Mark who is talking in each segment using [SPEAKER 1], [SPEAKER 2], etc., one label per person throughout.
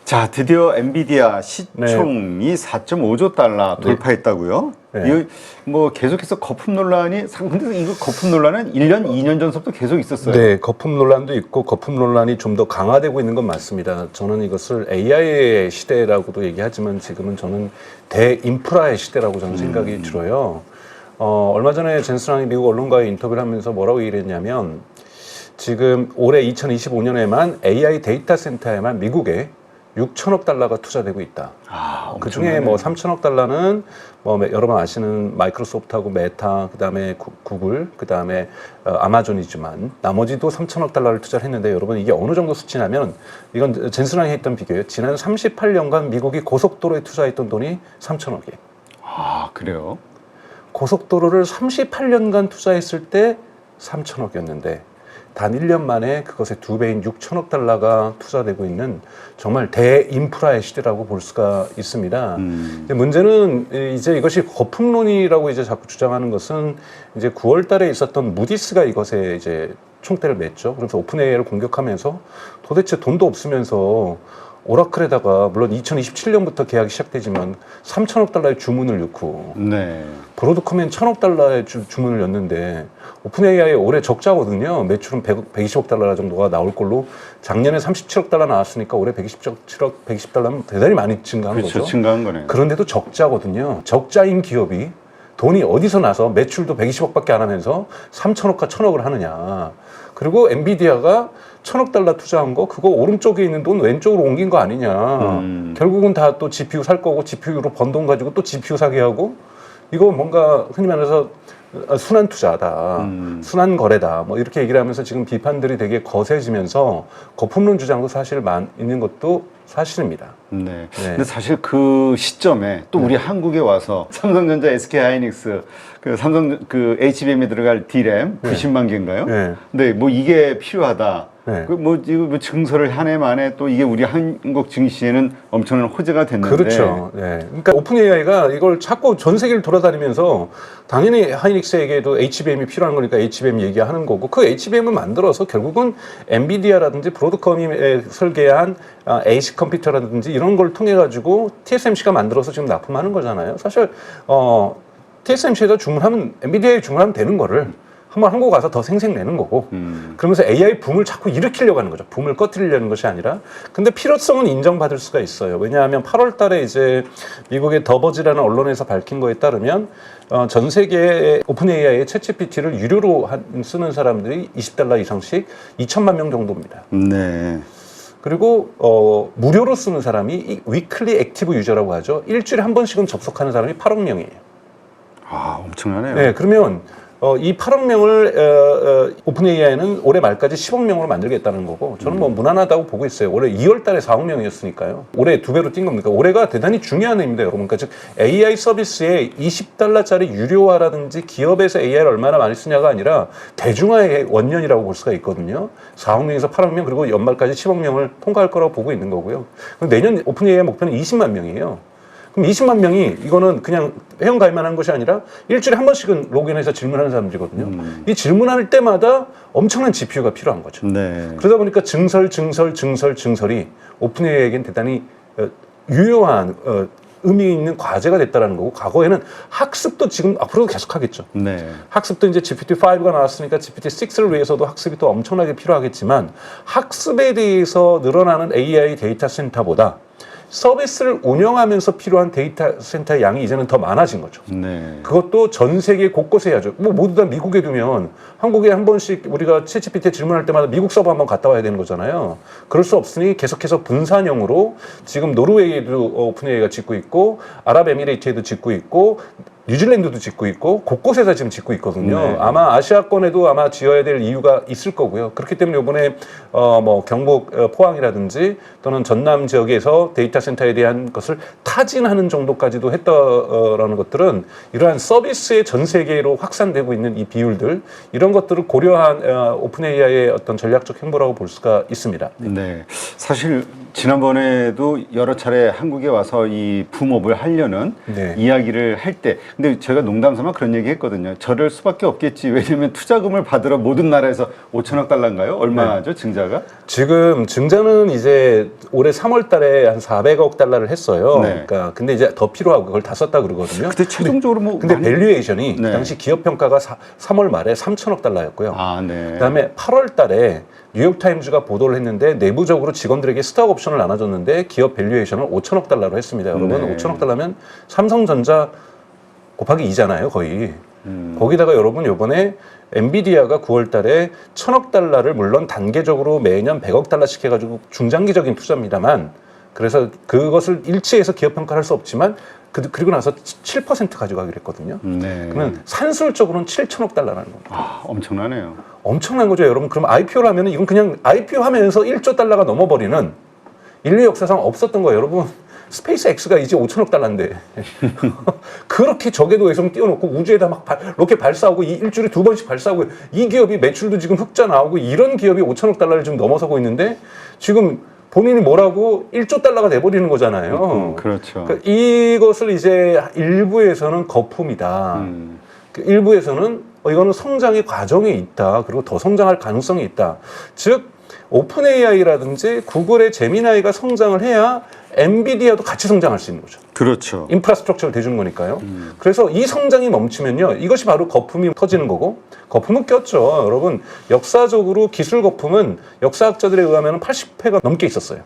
[SPEAKER 1] 자, 드디어 엔비디아 시총이 4.5조 달러 돌파했다고요?
[SPEAKER 2] 네.
[SPEAKER 1] 이거 뭐 계속해서 거품 논란이 근데 이거 거품 논란은 1년, 2년 전부터 계속 있었어요.
[SPEAKER 2] 네, 거품 논란도 있고 거품 논란이 좀 더 강화되고 있는 건 맞습니다. 저는 이것을 AI의 시대라고도 얘기하지만 지금은 저는 대인프라의 시대라고 저는 생각이 들어요. 얼마 전에 젠슨왕이 미국 언론과의 인터뷰를 하면서 뭐라고 얘기를 했냐면 지금 올해 2025년에만 AI 데이터 센터에만 미국에 6천억 달러가 투자되고 있다. 그 중에 뭐 3천억 달러는 뭐 여러분 아시는 마이크로소프트하고 메타, 그 다음에 구글, 그 다음에 아마존이지만 나머지도 3천억 달러를 투자를 했는데 여러분 이게 어느 정도 수치냐면 이건 젠슨왕이 했던 비교예요. 지난 38년간 미국이 고속도로에 투자했던 돈이 3천억이에요.
[SPEAKER 1] 아, 그래요?
[SPEAKER 2] 고속도로를 38년간 투자했을 때 3천억이었는데 단 1년 만에 그것의 2배인 6천억 달러가 투자되고 있는 정말 대인프라의 시대라고 볼 수가 있습니다. 근데 문제는 이제 이것이 거품론이라고 이제 자꾸 주장하는 것은 이제 9월 달에 있었던 무디스가 이것에 이제 총대를 맸죠. 그래서 오픈 AI를 공격하면서 도대체 돈도 없으면서 오라클에다가 물론 2027년부터 계약이 시작되지만 3천억 달러의 주문을 넣고
[SPEAKER 1] 네.
[SPEAKER 2] 브로드컴엔 1천억 달러의 주문을 넣는데 오픈 AI 올해 적자거든요. 매출은 120억 달러 정도가 나올 걸로 작년에 37억 달러 나왔으니까 올해 120달러면 대단히 많이 증가한
[SPEAKER 1] 그렇죠,
[SPEAKER 2] 거죠.
[SPEAKER 1] 증가한 거네요.
[SPEAKER 2] 그런데도 적자거든요. 적자인 기업이 돈이 어디서 나서 매출도 120억밖에 안 하면서 3천억과 1천억을 하느냐. 그리고 엔비디아가 1천억 달러 투자한 거 그거 오른쪽에 있는 돈 왼쪽으로 옮긴 거 아니냐. 결국은 다 또 GPU 살 거고 GPU로 번 돈 가지고 또 GPU 사게 하고 이거 뭔가 흔히 말해서 순환 투자다, 순환 거래다, 뭐 이렇게 얘기를 하면서 지금 비판들이 되게 거세지면서 거품론 주장도 사실 있는 것도 사실입니다.
[SPEAKER 1] 네. 근데 사실 그 시점에 또 우리 한국에 와서 삼성전자, SK하이닉스, 그 삼성 그 HBM에 들어갈 D램 90만 개인가요?
[SPEAKER 2] 네.
[SPEAKER 1] 근데 뭐 이게 필요하다.
[SPEAKER 2] 네.
[SPEAKER 1] 그 뭐 이거 증설을 한 해 만에 또 이게 우리 한국 증시에는 엄청난 호재가 됐는데.
[SPEAKER 2] 그렇죠. 네. 그러니까 오픈 AI가 이걸 자꾸 전 세계를 돌아다니면서 당연히 하이닉스에게도 HBM이 필요한 거니까 HBM 얘기하는 거고 그 HBM을 만들어서 결국은 엔비디아라든지 브로드컴이 설계한 AC 컴퓨터라든지 이런 걸 통해 가지고 TSMC가 만들어서 지금 납품하는 거잖아요. 사실 TSMC에다 주문하면 엔비디아에 주문하면 되는 거를 한번 한국 가서 더 생색내는 거고 그러면서 AI 붐을 자꾸 일으키려고 하는 거죠. 붐을 꺼트리려는 것이 아니라 근데 필요성은 인정받을 수가 있어요. 왜냐하면 8월 달에 이제 미국의 더버지라는 언론에서 밝힌 거에 따르면 전 세계의 오픈 AI의 챗GPT를 유료로 쓰는 사람들이 20달러 이상씩 2천만 명 정도입니다.
[SPEAKER 1] 네.
[SPEAKER 2] 그리고 무료로 쓰는 사람이 위클리 액티브 유저라고 하죠. 일주일에 한 번씩은 접속하는 사람이 8억 명이에요.
[SPEAKER 1] 아, 엄청나네요.
[SPEAKER 2] 네, 그러면 이 8억 명을 오픈 AI는 올해 말까지 10억 명으로 만들겠다는 거고 저는 뭐 무난하다고 보고 있어요. 올해 2월 달에 4억 명이었으니까요. 올해 2배로 뛴 겁니까? 올해가 대단히 중요한 해입니다, 여러분. 그러니까 즉 AI 서비스에 20달러짜리 유료화라든지 기업에서 AI를 얼마나 많이 쓰냐가 아니라 대중화의 원년이라고 볼 수가 있거든요. 4억 명에서 8억 명 그리고 연말까지 10억 명을 통과할 거라고 보고 있는 거고요. 내년 오픈 AI 목표는 20만 명이에요. 그럼 20만 명이 이거는 그냥 회원 가입만 한 것이 아니라 일주일에 한 번씩은 로그인해서 질문하는 사람들이거든요. 이 질문할 때마다 엄청난 GPU가 필요한 거죠.
[SPEAKER 1] 네.
[SPEAKER 2] 그러다 보니까 증설이 오픈 AI에겐 대단히 유효한 의미 있는 과제가 됐다라는 거고 과거에는 학습도 지금 앞으로도 계속 하겠죠.
[SPEAKER 1] 네.
[SPEAKER 2] 학습도 이제 GPT-5가 나왔으니까 GPT-6를 위해서도 학습이 또 엄청나게 필요하겠지만 학습에 대해서 늘어나는 AI 데이터 센터보다 서비스를 운영하면서 필요한 데이터 센터의 양이 이제는 더 많아진 거죠.
[SPEAKER 1] 네.
[SPEAKER 2] 그것도 전 세계 곳곳에 해야죠. 뭐 모두 다 미국에 두면 한국에 한 번씩 우리가 챗GPT 질문할 때마다 미국 서버 한번 갔다 와야 되는 거잖아요. 그럴 수 없으니 계속해서 분산형으로 지금 노르웨이에도 오픈 AI가 짓고 있고 아랍에미레이트에도 짓고 있고 뉴질랜드도 짓고 있고 곳곳에서 지금 짓고 있거든요.
[SPEAKER 1] 네.
[SPEAKER 2] 아마 아시아권에도 아마 지어야 될 이유가 있을 거고요. 그렇기 때문에 이번에 뭐 경북 포항이라든지 또는 전남 지역에서 데이터 센터에 대한 것을 타진하는 정도까지도 했다라는 것들은 이러한 서비스의 전 세계로 확산되고 있는 이 비율들 이런 것들을 고려한 오픈 AI의 어떤 전략적 행보라고 볼 수가 있습니다.
[SPEAKER 1] 네. 사실 지난번에도 여러 차례 한국에 와서 이 붐업을 하려는
[SPEAKER 2] 네.
[SPEAKER 1] 이야기를 할 때 근데 제가 농담삼아 그런 얘기 했거든요. 저럴 수밖에 없겠지. 왜냐면 투자금을 받으러 모든 나라에서 5천억 달러인가요? 얼마죠, 증자가?
[SPEAKER 2] 지금 증자는 이제 올해 3월 달에 한 400억 달러를 했어요.
[SPEAKER 1] 네.
[SPEAKER 2] 그러니까 근데 이제 더 필요하고 그걸 다 썼다 그러거든요.
[SPEAKER 1] 그때 최종적으로 뭐
[SPEAKER 2] 근데
[SPEAKER 1] 많이-
[SPEAKER 2] 밸류에이션이
[SPEAKER 1] 네.
[SPEAKER 2] 당시 기업 평가가 3월 말에 3천억 달러였고요.
[SPEAKER 1] 아, 네.
[SPEAKER 2] 그다음에 8월 달에 뉴욕타임즈가 보도를 했는데 내부적으로 직원들에게 스톡 옵션을 나눠줬는데 기업 밸류에이션을 5천억 달러로 했습니다. 여러분
[SPEAKER 1] 네.
[SPEAKER 2] 5천억 달러면 삼성전자 곱하기 2잖아요, 거의. 거기다가 여러분 요번에 엔비디아가 9월 달에 1,000억 달러를 물론 단계적으로 매년 100억 달러씩 해가지고 중장기적인 투자입니다만 그래서 그것을 일치해서 기업 평가를 할 수 없지만 그리고 나서 7% 가져가기로 했거든요.
[SPEAKER 1] 네.
[SPEAKER 2] 그러면 산술적으로는 7천억 달러라는 겁니다.
[SPEAKER 1] 아, 엄청나네요.
[SPEAKER 2] 엄청난 거죠, 여러분. 그럼 IPO를 하면 이건 그냥 IPO 하면서 1조 달러가 넘어버리는 인류 역사상 없었던 거예요, 여러분. 스페이스 X가 이제 5천억 달러인데 그렇게 적외도에서 띄워놓고 우주에다 막 로켓 발사하고 일주일에 2번씩 발사하고 이 기업이 매출도 지금 흑자 나오고 이런 기업이 5천억 달러를 지금 넘어서고 있는데 지금 본인이 뭐라고 1조 달러가 돼버리는 거잖아요.
[SPEAKER 1] 그렇죠.
[SPEAKER 2] 그러니까 이것을 이제 일부에서는 거품이다. 그 일부에서는 이거는 성장의 과정에 있다. 그리고 더 성장할 가능성이 있다. 즉 오픈 AI라든지 구글의 제미나이가 성장을 해야 엔비디아도 같이 성장할 수 있는 거죠.
[SPEAKER 1] 그렇죠.
[SPEAKER 2] 인프라스트럭처를 대주는 거니까요. 그래서 이 성장이 멈추면요. 이것이 바로 거품이 터지는 거고 거품은 꼈죠. 여러분 역사적으로 기술 거품은 역사학자들에 의하면 80회가 넘게 있었어요.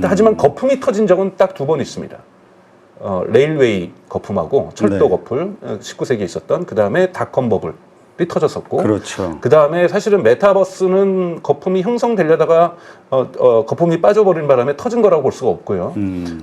[SPEAKER 2] 하지만 거품이 터진 적은 딱 2번 있습니다. 레일웨이 거품하고 철도
[SPEAKER 1] 네.
[SPEAKER 2] 거품 19세기에 있었던 그 다음에 닷컴 버블이 터졌었고
[SPEAKER 1] 그렇죠.
[SPEAKER 2] 그 다음에 사실은 메타버스는 거품이 형성되려다가 거품이 빠져버린 바람에 터진 거라고 볼 수가 없고요.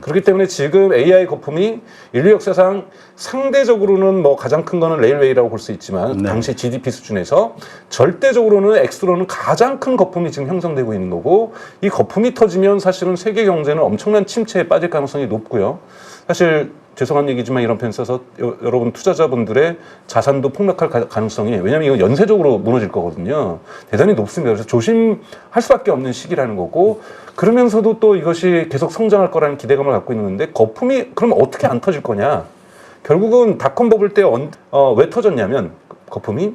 [SPEAKER 2] 그렇기 때문에 지금 AI 거품이 인류 역사상 상대적으로는 뭐 가장 큰 거는 레일웨이라고 볼 수 있지만
[SPEAKER 1] 네.
[SPEAKER 2] 당시 GDP 수준에서 절대적으로는 X로는 가장 큰 거품이 지금 형성되고 있는 거고 이 거품이 터지면 사실은 세계 경제는 엄청난 침체에 빠질 가능성이 높고요. 사실 죄송한 얘기지만 이런 표현 써서 여러분 투자자분들의 자산도 폭락할 가능성이 왜냐하면 이건 연쇄적으로 무너질 거거든요. 대단히 높습니다. 그래서 조심할 수밖에 없는 시기라는 거고 그러면서도 또 이것이 계속 성장할 거라는 기대감을 갖고 있는데 거품이 그럼 어떻게 안 터질 거냐. 결국은 닷컴 버블 때 왜 터졌냐면 거품이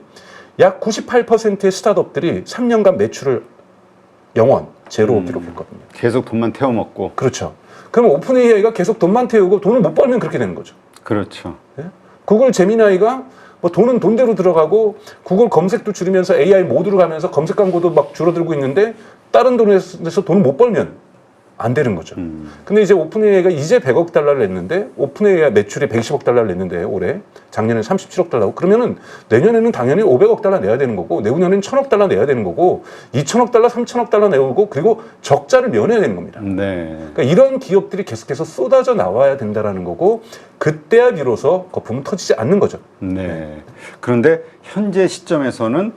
[SPEAKER 2] 약 98%의 스타트업들이 3년간 매출을 영원 제로 기록했거든요.
[SPEAKER 1] 계속 돈만 태워먹고.
[SPEAKER 2] 그렇죠. 그럼 오픈 AI가 계속 돈만 태우고 돈을 못 벌면 그렇게 되는 거죠.
[SPEAKER 1] 그렇죠.
[SPEAKER 2] 예? 구글 제미나이가 뭐 돈은 돈대로 들어가고 구글 검색도 줄이면서 AI 모드로 가면서 검색 광고도 막 줄어들고 있는데 다른 돈에서 돈을 못 벌면 안 되는 거죠. 근데 이제 오픈 AI가 이제 100억 달러를 냈는데 오픈 AI 매출이 120억 달러를 냈는데 올해 작년에 37억 달러고 그러면은 내년에는 당연히 500억 달러 내야 되는 거고 내후년에는 1000억 달러 내야 되는 거고 2000억 달러, 3000억 달러 내고 그리고 적자를 면해야 되는 겁니다.
[SPEAKER 1] 네.
[SPEAKER 2] 그러니까 이런 기업들이 계속해서 쏟아져 나와야 된다라는 거고 그때야 비로소 거품은 터지지 않는 거죠.
[SPEAKER 1] 네. 그런데 현재 시점에서는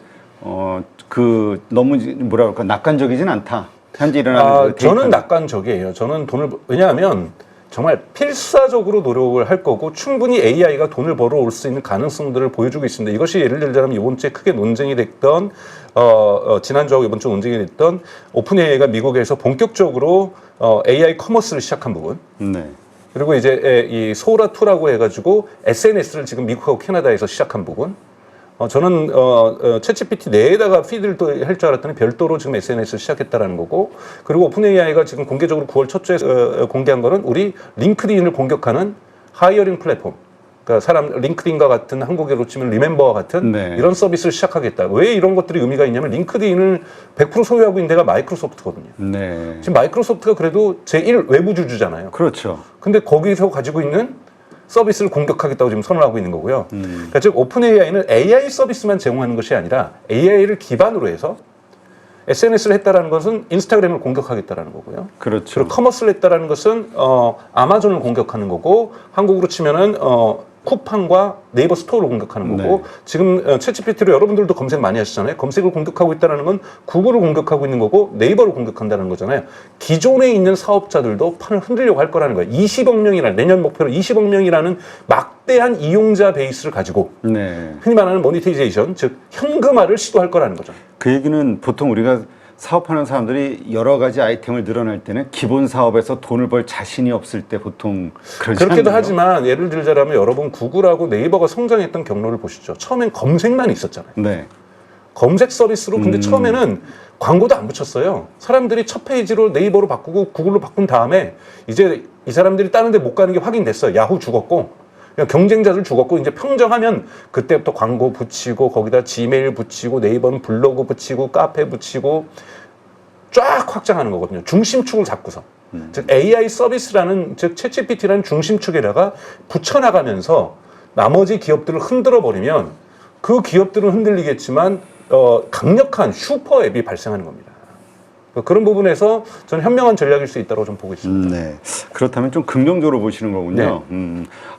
[SPEAKER 1] 그 너무 뭐라 그럴까 낙관적이진 않다. 현재 일어나는 그
[SPEAKER 2] 저는
[SPEAKER 1] 데이터는.
[SPEAKER 2] 낙관적이에요. 저는 왜냐하면 정말 필사적으로 노력을 할 거고 충분히 AI가 돈을 벌어올 수 있는 가능성들을 보여주고 있습니다. 이것이 예를 들자면 이번 주에 크게 논쟁이 됐던 지난주하고 이번 주 논쟁이 됐던 오픈 AI가 미국에서 본격적으로 AI 커머스를 시작한 부분.
[SPEAKER 1] 네.
[SPEAKER 2] 그리고 이제 이 소라2라고 해가지고 SNS를 지금 미국하고 캐나다에서 시작한 부분. 저는 챗GPT 내에다가 피드를 또 할 줄 알았더니 별도로 지금 SNS를 시작했다라는 거고 그리고 오픈 AI가 지금 공개적으로 9월 첫 주에 공개한 거는 우리 링크드인을 공격하는 하이어링 플랫폼. 그러니까 사람 링크드인과 같은 한국어로 치면 리멤버와 같은
[SPEAKER 1] 네.
[SPEAKER 2] 이런 서비스를 시작하겠다. 왜 이런 것들이 의미가 있냐면 링크드인을 100% 소유하고 있는 데가 마이크로소프트거든요.
[SPEAKER 1] 네.
[SPEAKER 2] 지금 마이크로소프트가 그래도 제1 외부주주잖아요.
[SPEAKER 1] 그렇죠.
[SPEAKER 2] 근데 거기서 가지고 있는 서비스를 공격하겠다고 지금 선언하고 있는 거고요. 그러니까 즉 오픈 AI는 AI 서비스만 제공하는 것이 아니라 AI를 기반으로 해서 SNS를 했다라는 것은 인스타그램을 공격하겠다라는 거고요.
[SPEAKER 1] 그렇죠.
[SPEAKER 2] 그리고 커머스를 했다라는 것은 아마존을 공격하는 거고 한국으로 치면은 쿠팡과 네이버 스토어를 공격하는 거고
[SPEAKER 1] 네.
[SPEAKER 2] 지금 챗GPT로 여러분들도 검색 많이 하시잖아요. 검색을 공격하고 있다는 건 구글을 공격하고 있는 거고 네이버를 공격한다는 거잖아요. 기존에 있는 사업자들도 판을 흔들려고 할 거라는 거예요. 20억 명이라는 내년 목표로 20억 명이라는 막대한 이용자 베이스를 가지고
[SPEAKER 1] 네.
[SPEAKER 2] 흔히 말하는 모니테이제이션 즉 현금화를 시도할 거라는 거죠.
[SPEAKER 1] 그 얘기는 보통 우리가 사업하는 사람들이 여러 가지 아이템을 늘어날 때는 기본 사업에서 돈을 벌 자신이 없을 때 보통 그러지
[SPEAKER 2] 그렇기도
[SPEAKER 1] 않나요?
[SPEAKER 2] 하지만 예를 들자면 여러분 구글하고 네이버가 성장했던 경로를 보시죠. 처음엔 검색만 있었잖아요.
[SPEAKER 1] 네.
[SPEAKER 2] 검색 서비스로 근데 처음에는 광고도 안 붙였어요. 사람들이 첫 페이지로 네이버로 바꾸고 구글로 바꾼 다음에 이제 이 사람들이 다른 데 못 가는 게 확인됐어요. 야후 죽었고 그냥 경쟁자들 죽었고 이제 평정하면 그때부터 광고 붙이고 거기다 지메일 붙이고 네이버는 블로그 붙이고 카페 붙이고 쫙 확장하는 거거든요. 중심축을 잡고서. 즉 AI 서비스라는 즉 챗GPT라는 중심축에다가 붙여나가면서 나머지 기업들을 흔들어 버리면 그 기업들은 흔들리겠지만 강력한 슈퍼 앱이 발생하는 겁니다. 그런 부분에서 저는 현명한 전략일 수 있다고 좀 보고 있습니다.
[SPEAKER 1] 네. 그렇다면 좀 긍정적으로 보시는 거군요.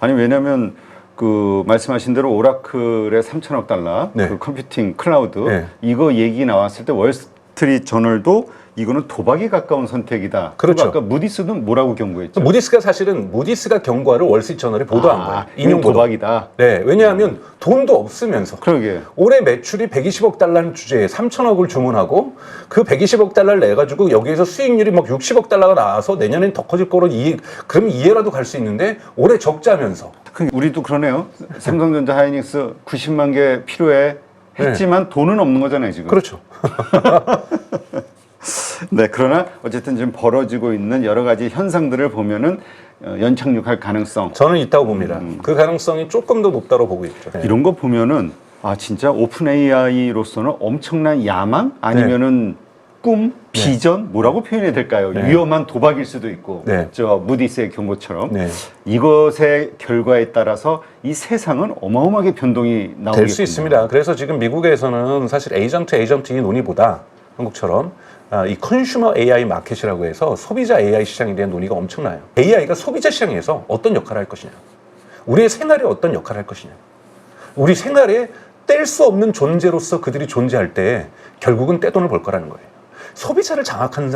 [SPEAKER 1] 아니 왜냐하면 그 말씀하신 대로 오라클의 3천억 달러
[SPEAKER 2] 네.
[SPEAKER 1] 그 컴퓨팅 클라우드
[SPEAKER 2] 네.
[SPEAKER 1] 이거 얘기 나왔을 때 월스트리트 저널도 이거는 도박에 가까운 선택이다.
[SPEAKER 2] 그렇죠.
[SPEAKER 1] 아까 무디스는 뭐라고 경고했죠?
[SPEAKER 2] 무디스가 사실은 무디스가 경고를 월스트리트저널에 보도한 거예요.
[SPEAKER 1] 인용 도박이다.
[SPEAKER 2] 네, 왜냐하면 돈도 없으면서
[SPEAKER 1] 그러게.
[SPEAKER 2] 올해 매출이 120억 달러는 주제에 3천억을 주문하고 그 120억 달러를 내가지고 여기에서 수익률이 막 60억 달러가 나와서 내년엔 더 커질 거로 그럼 이해라도 갈 수 있는데 올해 적자면서
[SPEAKER 1] 우리도 그러네요. 삼성전자 하이닉스 90만 개 필요해 했지만 돈은 없는 거잖아요 지금.
[SPEAKER 2] 그렇죠.
[SPEAKER 1] 네, 그러나 어쨌든 지금 벌어지고 있는 여러 가지 현상들을 보면은 연착륙할 가능성
[SPEAKER 2] 저는 있다고 봅니다. 그 가능성이 조금 더 높다고 보고 있죠. 네.
[SPEAKER 1] 이런 거 보면은 아 진짜 오픈 AI로서는 엄청난 야망 아니면은 꿈, 비전 뭐라고 표현해야 될까요?
[SPEAKER 2] 네.
[SPEAKER 1] 위험한 도박일 수도 있고
[SPEAKER 2] 네.
[SPEAKER 1] 저 무디스의 경고처럼
[SPEAKER 2] 네.
[SPEAKER 1] 이것의 결과에 따라서 이 세상은 어마어마하게 변동이 나오겠군요.
[SPEAKER 2] 될 수 있습니다. 그래서 지금 미국에서는 사실 에이전트 이 논의보다 한국처럼 이 컨슈머 AI 마켓이라고 해서 소비자 AI 시장에 대한 논의가 엄청나요. AI가 소비자 시장에서 어떤 역할을 할 것이냐, 우리의 생활에 어떤 역할을 할 것이냐, 우리 생활에 뗄 수 없는 존재로서 그들이 존재할 때 결국은 떼돈을 벌 거라는 거예요. 소비자를 장악한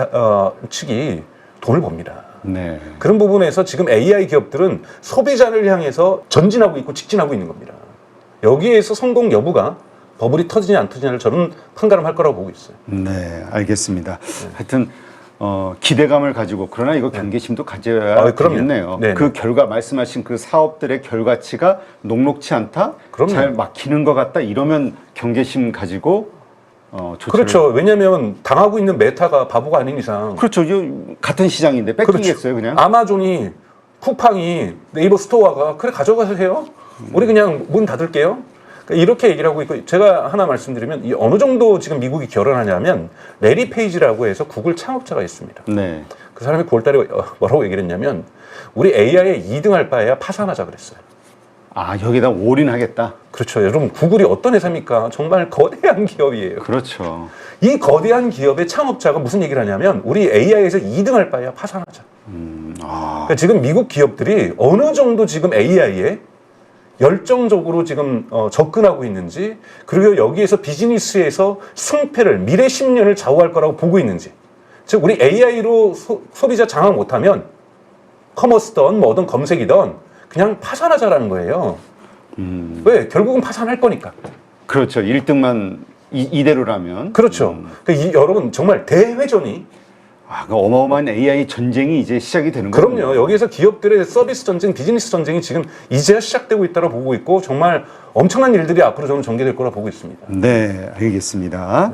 [SPEAKER 2] 측이 돈을 법니다.
[SPEAKER 1] 네.
[SPEAKER 2] 그런 부분에서 지금 AI 기업들은 소비자를 향해서 전진하고 있고 직진하고 있는 겁니다. 여기에서 성공 여부가 버블이 터지냐 안 터지냐를 저는 판가름할 거라고 보고 있어요.
[SPEAKER 1] 네, 알겠습니다. 하여튼 기대감을 가지고 그러나 이거 경계심도 가져야 되겠네요.
[SPEAKER 2] 네네.
[SPEAKER 1] 그 결과 말씀하신 그 사업들의 결과치가 녹록치 않다,
[SPEAKER 2] 그럼요.
[SPEAKER 1] 잘 막히는 것 같다 이러면 경계심 가지고 조치를.
[SPEAKER 2] 그렇죠. 왜냐하면 당하고 있는 메타가 바보가 아닌 이상.
[SPEAKER 1] 그렇죠. 이거 같은 시장인데 뺏기겠어요, 그냥.
[SPEAKER 2] 아마존이, 쿠팡이, 네이버 스토어가 그래 가져가세요. 우리 그냥 문 닫을게요. 그러니까 이렇게 얘기를 하고 있고 제가 하나 말씀드리면 이 어느 정도 지금 미국이 결혼하냐면 레리 페이지라고 해서 구글 창업자가 있습니다.
[SPEAKER 1] 네.
[SPEAKER 2] 그 사람이 9월달에 뭐라고 얘기를 했냐면 우리 AI에 2등할 바에야 파산하자 그랬어요.
[SPEAKER 1] 아 여기다 올인하겠다.
[SPEAKER 2] 그렇죠. 여러분 구글이 어떤 회사입니까? 정말 거대한 기업이에요.
[SPEAKER 1] 그렇죠.
[SPEAKER 2] 이 거대한 기업의 창업자가 무슨 얘기를 하냐면 우리 AI에서 2등할 바에야 파산하자. 그러니까 지금 미국 기업들이 어느 정도 지금 AI에 열정적으로 지금 접근하고 있는지 그리고 여기에서 비즈니스에서 승패를 미래 10년을 좌우할 거라고 보고 있는지 즉 우리 AI로 소비자 장악 못하면 커머스든 뭐든 검색이든 그냥 파산하자라는 거예요. 왜? 결국은 파산할 거니까.
[SPEAKER 1] 그렇죠. 1등만 이대로라면.
[SPEAKER 2] 그렇죠. 그러니까 여러분 정말 대회전이
[SPEAKER 1] 그 어마어마한 AI 전쟁이 이제 시작이 되는 거예요.
[SPEAKER 2] 그럼요. 여기에서 기업들의 서비스 전쟁, 비즈니스 전쟁이 지금 이제야 시작되고 있다고 보고 있고 정말 엄청난 일들이 앞으로 저는 전개될 거라 보고 있습니다.
[SPEAKER 1] 네, 알겠습니다.